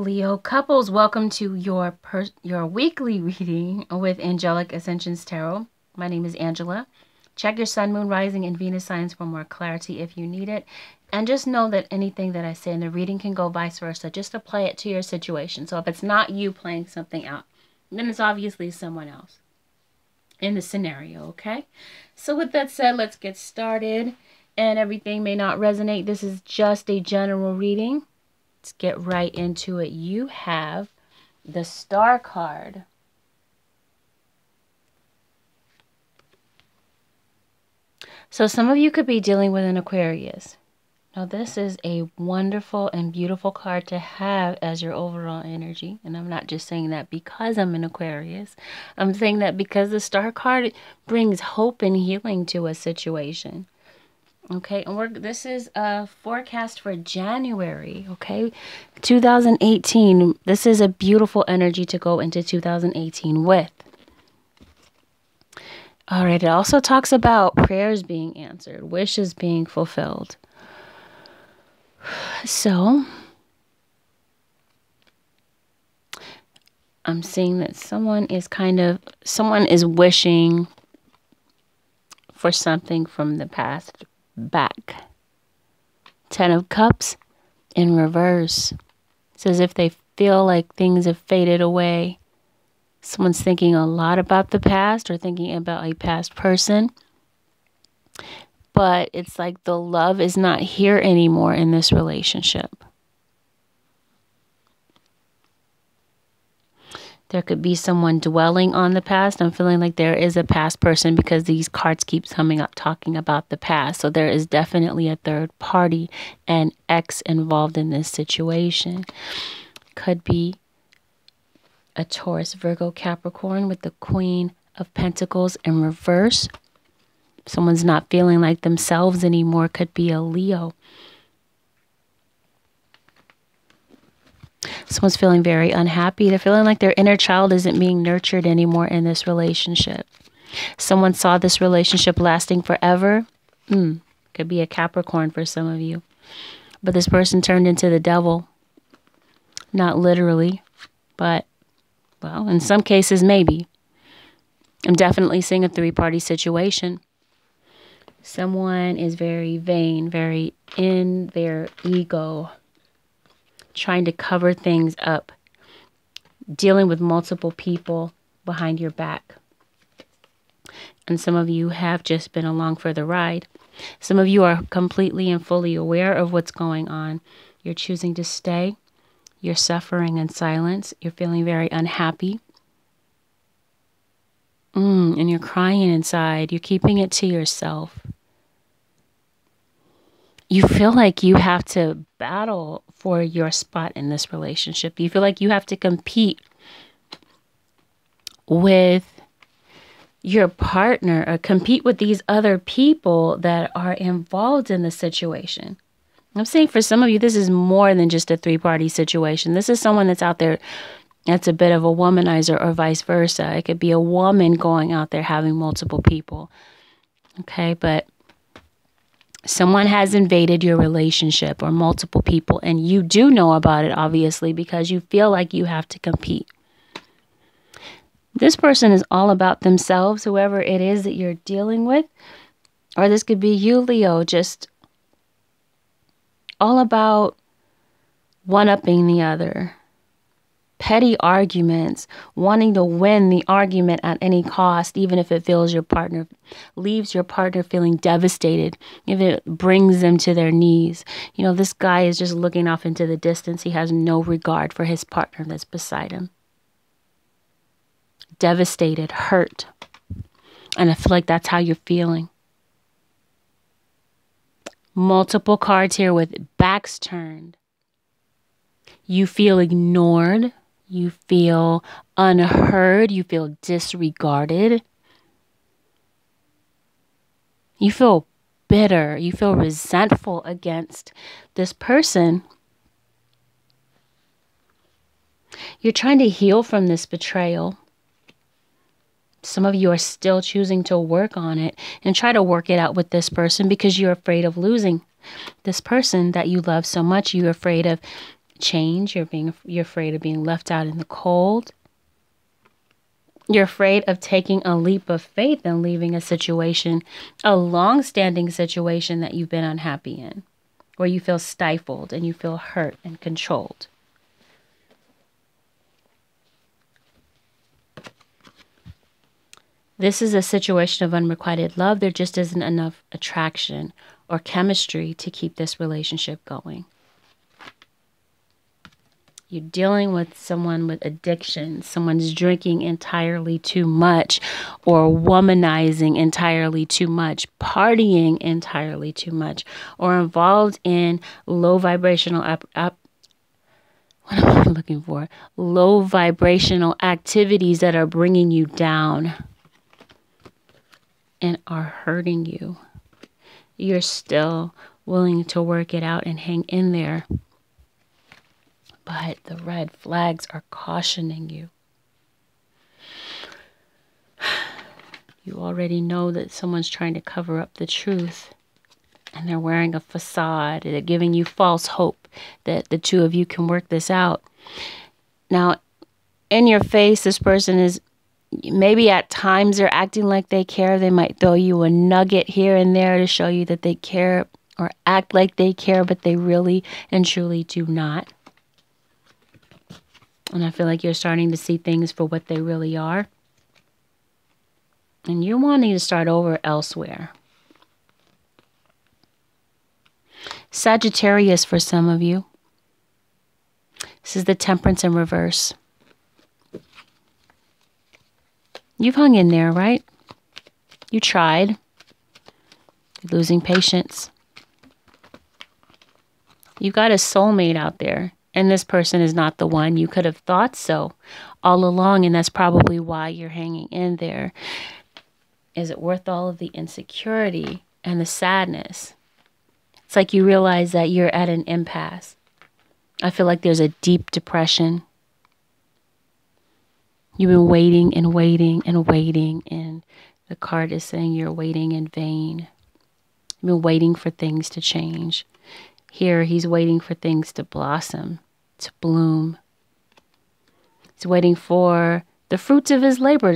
Leo couples, welcome to your weekly reading with Angelic Ascensions Tarot. My name is Angela. Check your sun, moon, rising, and Venus signs for more clarity if you need it. And just know that anything that I say in the reading can go vice versa. Just apply it to your situation. So if it's not you playing something out, then it's obviously someone else in the scenario, okay? So with that said, let's get started. And everything may not resonate. This is just a general reading. Let's get right into it. You have the Star card. So some of you could be dealing with an Aquarius. Now this is a wonderful and beautiful card to have as your overall energy. And I'm not just saying that because I'm an Aquarius. I'm saying that because the Star card brings hope and healing to a situation. Okay, and this is a forecast for January, okay? 2018. This is a beautiful energy to go into 2018 with. All right, it also talks about prayers being answered, wishes being fulfilled. So, I'm seeing that someone is wishing for something from the past back. 10 of Cups in reverse. It's as if they feel like things have faded away. Someone's thinking a lot about the past or thinking about a past person. But it's like the love is not here anymore in this relationship. There could be someone dwelling on the past. I'm feeling like there is a past person because these cards keep coming up talking about the past. So there is definitely a third party and ex involved in this situation. Could be a Taurus, Virgo, Capricorn with the Queen of Pentacles in reverse. Someone's not feeling like themselves anymore. Could be a Leo. Someone's feeling very unhappy. They're feeling like their inner child isn't being nurtured anymore in this relationship. Someone saw this relationship lasting forever. Could be a Capricorn for some of you. But this person turned into the devil. Not literally, but, well, in some cases, maybe. I'm definitely seeing a three-party situation. Someone is very vain, very in their ego, trying to cover things up, dealing with multiple people behind your back. And some of you have just been along for the ride. Some of you are completely and fully aware of what's going on. You're choosing to stay. You're suffering in silence. You're feeling very unhappy. And you're crying inside. You're keeping it to yourself. You feel like you have to battle for your spot in this relationship. You feel like you have to compete with your partner or compete with these other people that are involved in the situation. I'm saying for some of you, this is more than just a three-party situation. This is someone that's out there that's a bit of a womanizer or vice versa. It could be a woman going out there having multiple people. Okay, but someone has invaded your relationship or multiple people, and you do know about it, obviously, because you feel like you have to compete. This person is all about themselves, whoever it is that you're dealing with. Or this could be you, Leo, just all about one-upping the other. Petty arguments, wanting to win the argument at any cost, even if it leaves your partner feeling devastated, if it brings them to their knees. You know, this guy is just looking off into the distance. He has no regard for his partner that's beside him. Devastated, hurt. And I feel like that's how you're feeling. Multiple cards here with backs turned. You feel ignored. You feel unheard. You feel disregarded. You feel bitter. You feel resentful against this person. You're trying to heal from this betrayal. Some of you are still choosing to work on it and try to work it out with this person because you're afraid of losing this person that you love so much. You're afraid of change. You're afraid of being left out in the cold. You're afraid of taking a leap of faith and leaving a situation, a long-standing situation that you've been unhappy in, where you feel stifled and you feel hurt and controlled. This is a situation of unrequited love. There just isn't enough attraction or chemistry to keep this relationship going. You're dealing with someone with addiction. Someone's drinking entirely too much, or womanizing entirely too much, partying entirely too much, or involved in low vibrational what am I looking for? Low vibrational activities that are bringing you down and are hurting you. You're still willing to work it out and hang in there. But the red flags are cautioning you. You already know that someone's trying to cover up the truth. And they're wearing a facade. They're giving you false hope that the two of you can work this out. Now, in your face, this person is, maybe at times they're acting like they care. They might throw you a nugget here and there to show you that they care, or act like they care, but they really and truly do not. And I feel like you're starting to see things for what they really are. And you're wanting to start over elsewhere. Sagittarius for some of you. This is the Temperance in reverse. You've hung in there, right? You tried. You're losing patience. You got a soulmate out there. And this person is not the one. You could have thought so all along, and that's probably why you're hanging in there. Is it worth all of the insecurity and the sadness? It's like you realize that you're at an impasse. I feel like there's a deep depression. You've been waiting and waiting and waiting, and the card is saying you're waiting in vain. You've been waiting for things to change. Here, he's waiting for things to blossom, to bloom. He's waiting for the fruits of his labor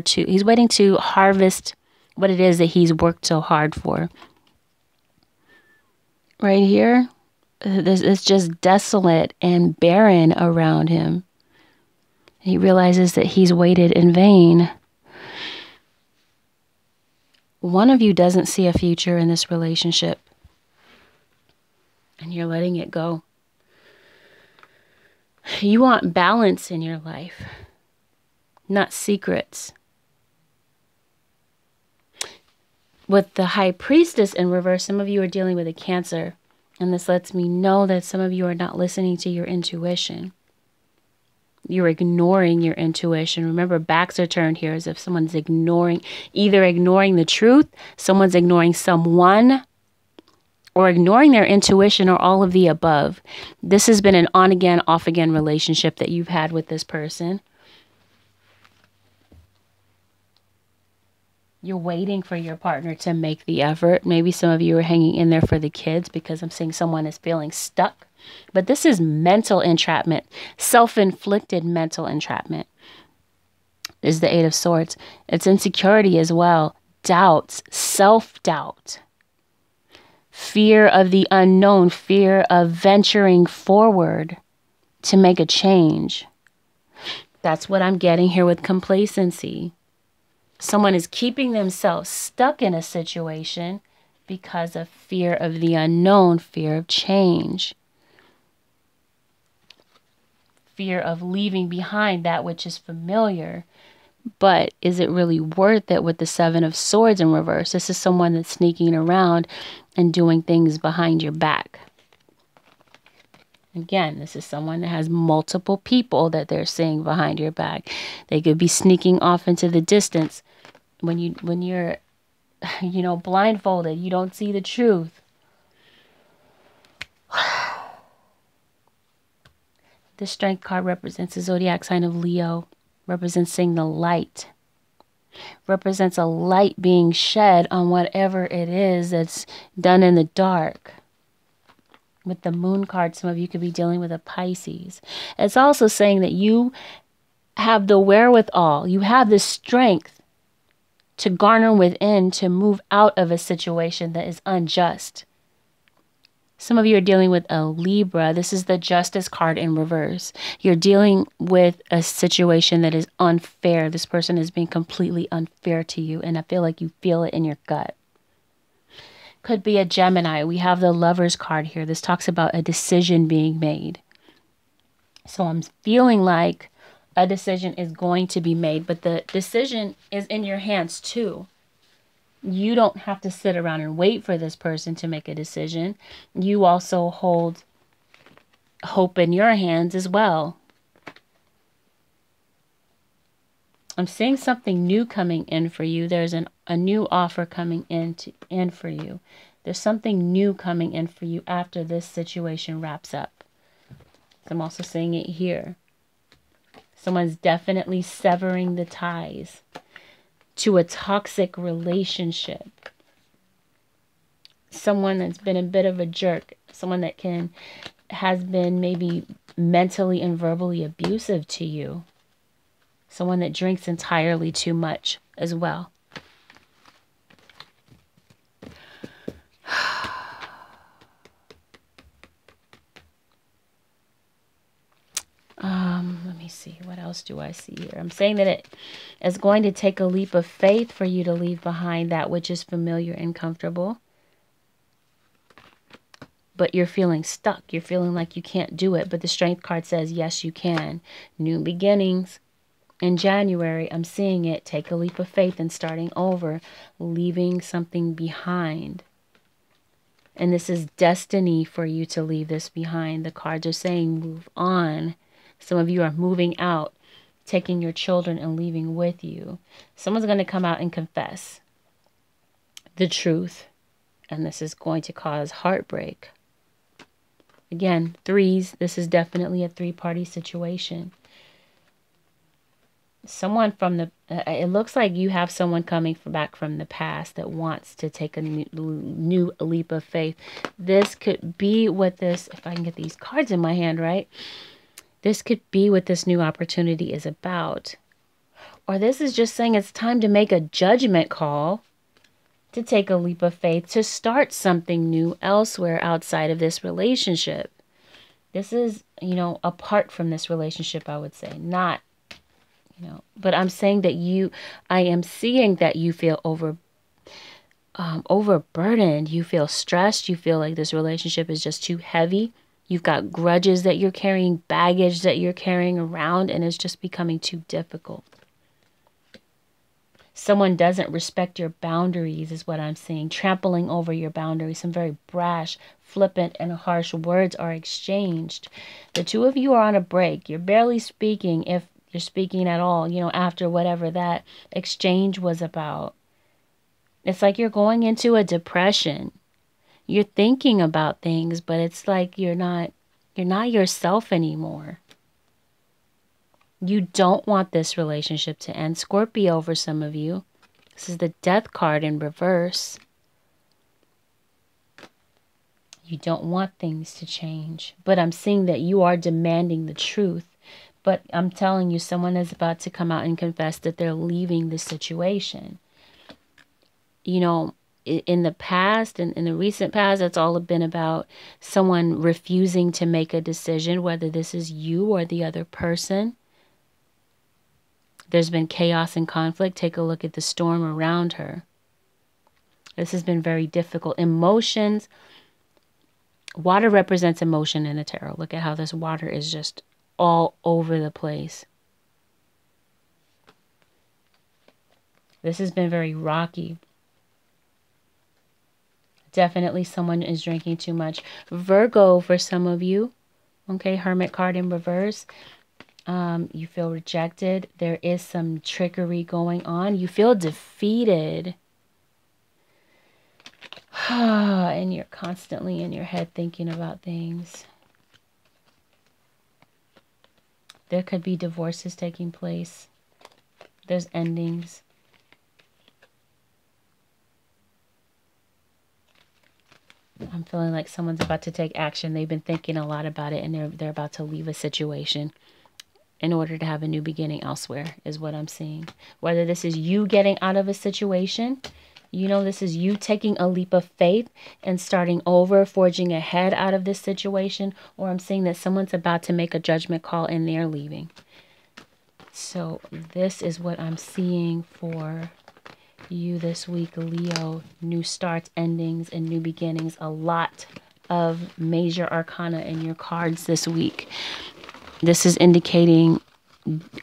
he's waiting to harvest what it is that he's worked so hard for. Right here, it's just desolate and barren around him. He realizes that he's waited in vain. One of you doesn't see a future in this relationship. And you're letting it go. You want balance in your life, not secrets. With the High Priestess in reverse, some of you are dealing with a Cancer. And this lets me know that some of you are not listening to your intuition. You're ignoring your intuition. Remember, backs are turned here as if someone's either ignoring the truth, someone's ignoring someone, or ignoring their intuition, or all of the above. This has been an on-again, off-again relationship that you've had with this person. You're waiting for your partner to make the effort. Maybe some of you are hanging in there for the kids, because I'm seeing someone is feeling stuck. But this is mental entrapment, self-inflicted mental entrapment. This is the Eight of Swords. It's insecurity as well, doubts, self-doubt. Fear of the unknown, fear of venturing forward to make a change. That's what I'm getting here with complacency. Someone is keeping themselves stuck in a situation because of fear of the unknown, fear of change. Fear of leaving behind that which is familiar. But is it really worth it with the Seven of Swords in reverse? This is someone that's sneaking around and doing things behind your back. Again, this is someone that has multiple people that they're seeing behind your back. They could be sneaking off into the distance. When you're blindfolded, you don't see the truth. The Strength card represents the zodiac sign of Leo. Represents seeing the light. Represents a light being shed on whatever it is that's done in the dark. With the moon card, some of you could be dealing with a Pisces. It's also saying that you have the wherewithal, you have the strength to garner within to move out of a situation that is unjust. Some of you are dealing with a Libra. This is the Justice card in reverse. You're dealing with a situation that is unfair. This person is being completely unfair to you, and I feel like you feel it in your gut. Could be a Gemini. We have the Lovers card here. This talks about a decision being made. So I'm feeling like a decision is going to be made, but the decision is in your hands too. You don't have to sit around and wait for this person to make a decision. You also hold hope in your hands as well. I'm seeing something new coming in for you. There's a new offer coming in for you. There's something new coming in for you after this situation wraps up. So I'm also seeing it here. Someone's definitely severing the ties to a toxic relationship. Someone that's been a bit of a jerk. Someone that has been maybe mentally and verbally abusive to you. Someone that drinks entirely too much as well. Let me see. What else do I see here? I'm saying that it is going to take a leap of faith for you to leave behind that which is familiar and comfortable. But you're feeling stuck. You're feeling like you can't do it. But the Strength card says, yes, you can. New beginnings. In January, I'm seeing it. Take a leap of faith and starting over. Leaving something behind. And this is destiny for you to leave this behind. The cards are saying move on. Some of you are moving out, taking your children and leaving with you. Someone's going to come out and confess the truth. And this is going to cause heartbreak. Again, threes. This is definitely a three-party situation. Someone from the... it looks like you have someone coming back from the past that wants to take a new leap of faith. This could be what this... if I can get these cards in my hand right... this could be what this new opportunity is about. Or this is just saying it's time to make a judgment call, to take a leap of faith, to start something new elsewhere outside of this relationship. This is, apart from this relationship, I would say. Not, but I'm saying that I am seeing that you feel overburdened. You feel stressed. You feel like this relationship is just too heavy. You've got grudges that you're carrying, baggage that you're carrying around, and it's just becoming too difficult. Someone doesn't respect your boundaries is what I'm seeing. Trampling over your boundaries. Some very brash, flippant, and harsh words are exchanged. The two of you are on a break. You're barely speaking, if you're speaking at all, after whatever that exchange was about. It's like you're going into a depression. You're thinking about things, but it's like you're not yourself anymore. You don't want this relationship to end. Scorpio for some of you. This is the Death card in reverse. You don't want things to change. But I'm seeing that you are demanding the truth. But I'm telling you, someone is about to come out and confess that they're leaving the situation. In the past, in the recent past, it's all been about someone refusing to make a decision, whether this is you or the other person. There's been chaos and conflict. Take a look at the storm around her. This has been very difficult. Emotions. Water represents emotion in the tarot. Look at how this water is just all over the place. This has been very rocky. Definitely someone is drinking too much. Virgo for some of you. Okay, Hermit card in reverse. You feel rejected. There is some trickery going on. You feel defeated. And you're constantly in your head thinking about things. There could be divorces taking place. There's endings. I'm feeling like someone's about to take action. They've been thinking a lot about it, and they're about to leave a situation in order to have a new beginning elsewhere, is what I'm seeing. Whether this is you getting out of a situation, this is you taking a leap of faith and starting over, forging ahead out of this situation, or I'm seeing that someone's about to make a judgment call and they're leaving. So this is what I'm seeing for you this week, Leo. New starts, endings, and new beginnings. A lot of major arcana in your cards this week. This is indicating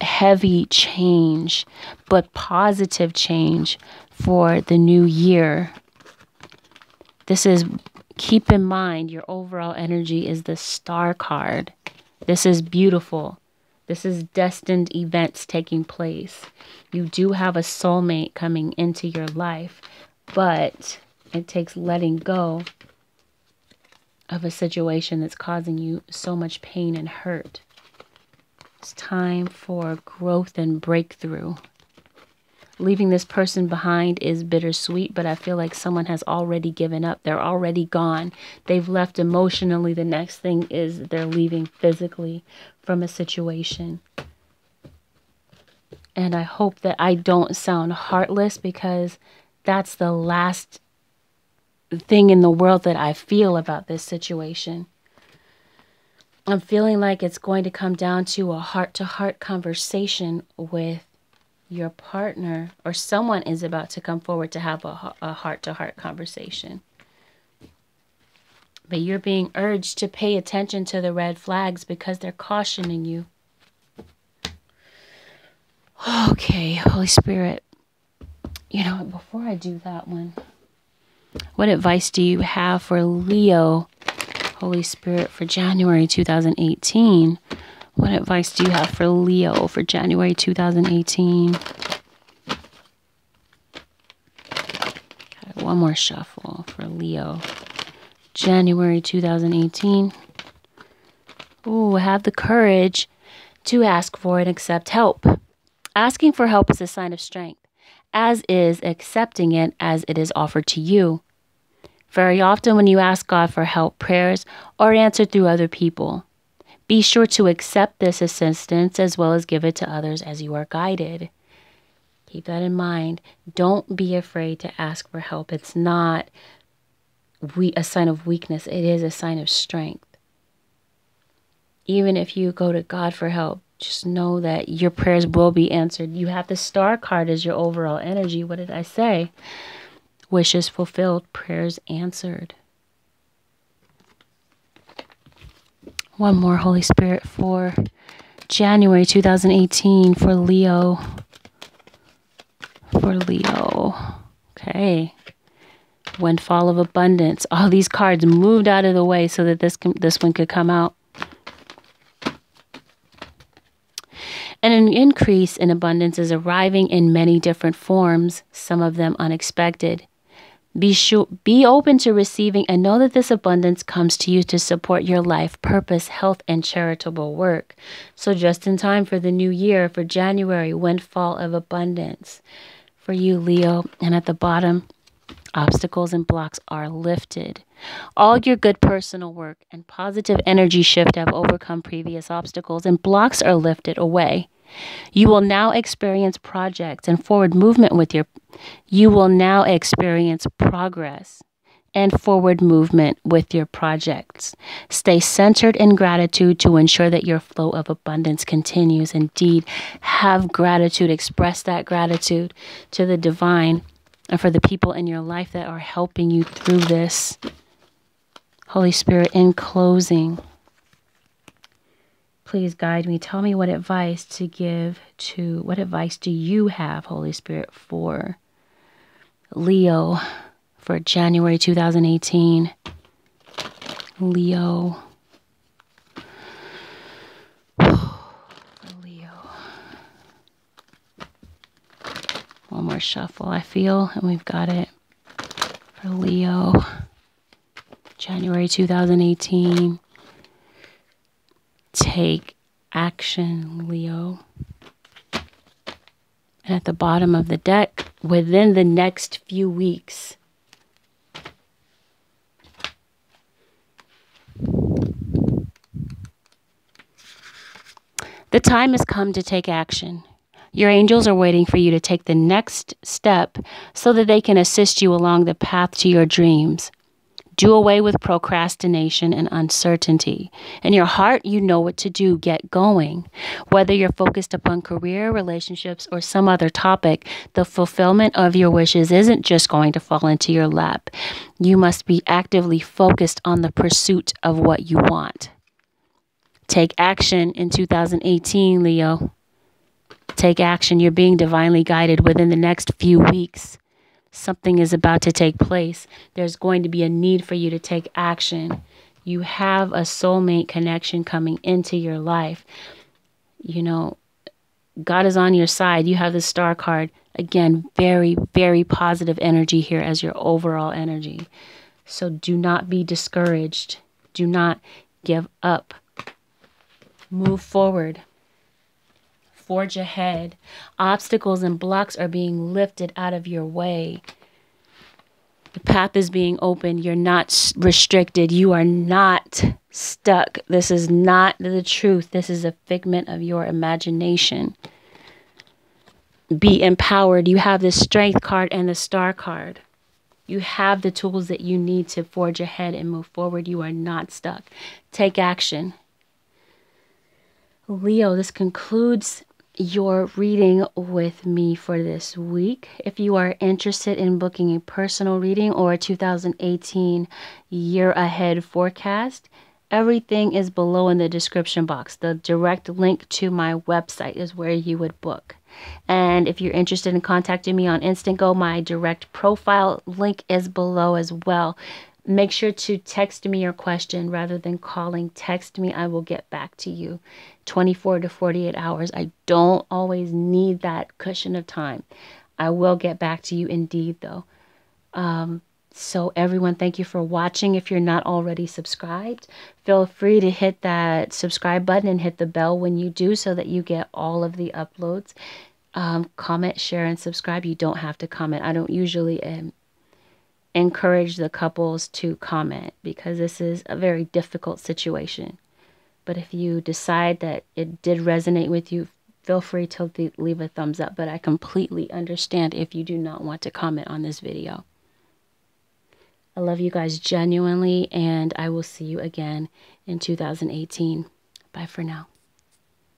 heavy change, but positive change for the new year. This is, keep in mind, your overall energy is the Star card. This is beautiful. This is destined events taking place. You do have a soulmate coming into your life, but it takes letting go of a situation that's causing you so much pain and hurt. It's time for growth and breakthrough. Leaving this person behind is bittersweet, but I feel like someone has already given up. They're already gone. They've left emotionally. The next thing is they're leaving physically from a situation. And I hope that I don't sound heartless, because that's the last thing in the world that I feel about this situation. I'm feeling like it's going to come down to a heart-to-heart conversation with your partner, or someone is about to come forward to have a heart-to-heart conversation. But you're being urged to pay attention to the red flags because they're cautioning you. Okay, Holy Spirit. Before I do that one, what advice do you have for Leo, Holy Spirit, for January 2018? What advice do you have for Leo for January 2018? Okay, one more shuffle for Leo. January 2018. Ooh, have the courage to ask for and accept help. Asking for help is a sign of strength, as is accepting it as it is offered to you. Very often when you ask God for help, prayers are answered through other people. Be sure to accept this assistance as well as give it to others as you are guided. Keep that in mind. Don't be afraid to ask for help. It's not a sign of weakness. It is a sign of strength. Even if you go to God for help, just know that your prayers will be answered. You have the Star card as your overall energy. What did I say? Wishes fulfilled, prayers answered. One more, Holy Spirit, for January 2018 for Leo. For Leo. Okay. Windfall of abundance. All these cards moved out of the way so that this one could come out. And an increase in abundance is arriving in many different forms, some of them unexpected. Be open to receiving and know that this abundance comes to you to support your life, purpose, health, and charitable work. So just in time for the new year, for January, windfall of abundance for you, Leo. And at the bottom, obstacles and blocks are lifted. All your good personal work and positive energy shift have overcome previous obstacles, and blocks are lifted away. You will now experience projects and forward movement You will now experience progress and forward movement with your projects. Stay centered in gratitude to ensure that your flow of abundance continues. Indeed, have gratitude. Express that gratitude to the divine and for the people in your life that are helping you through this. Holy Spirit, in closing, please guide me. Tell me what advice to give to, what advice do you have, Holy Spirit, for Leo for January 2018? Leo. For Leo. One more shuffle, I feel, and we've got it. For Leo, January 2018. Take action, Leo. And at the bottom of the deck, within the next few weeks, The time has come to take action. Your angels are waiting for you to take the next step so that they can assist you along the path to your dreams. Do away with procrastination and uncertainty. In your heart, you know what to do. Get going. Whether you're focused upon career, relationships, or some other topic, the fulfillment of your wishes isn't just going to fall into your lap. You must be actively focused on the pursuit of what you want. Take action in 2018, Leo. Take action. You're being divinely guided within the next few weeks. Something is about to take place. There's going to be a need for you to take action. You have a soulmate connection coming into your life. You know, God is on your side. You have the star card. Again, very, very positive energy here as your overall energy. So do not be discouraged. Do not give up. Move forward. Forge ahead. Obstacles and blocks are being lifted out of your way. The path is being opened. You're not restricted. You are not stuck. This is not the truth. This is a figment of your imagination. Be empowered. You have the strength card and the star card. You have the tools that you need to forge ahead and move forward. You are not stuck. Take action. Leo, this concludes your reading with me for this week. If you are interested in booking a personal reading or a 2018 year ahead forecast, everything is below in the description box. The direct link to my website is where you would book. And if you're interested in contacting me on Instant Go, my direct profile link is below as well. Make sure to text me your question rather than calling. Text me. I will get back to you 24 to 48 hours. I don't always need that cushion of time. I will get back to you indeed, though. So everyone, thank you for watching. If you're not already subscribed, feel free to hit that subscribe button and hit the bell when you do so that you get all of the uploads. Comment, share, and subscribe. You don't have to comment. I don't usually encourage the couples to comment because this is a very difficult situation. But if you decide that it did resonate with you, feel free to leave a thumbs up. But I completely understand if you do not want to comment on this video. I love you guys genuinely, and I will see you again in 2018. Bye for now.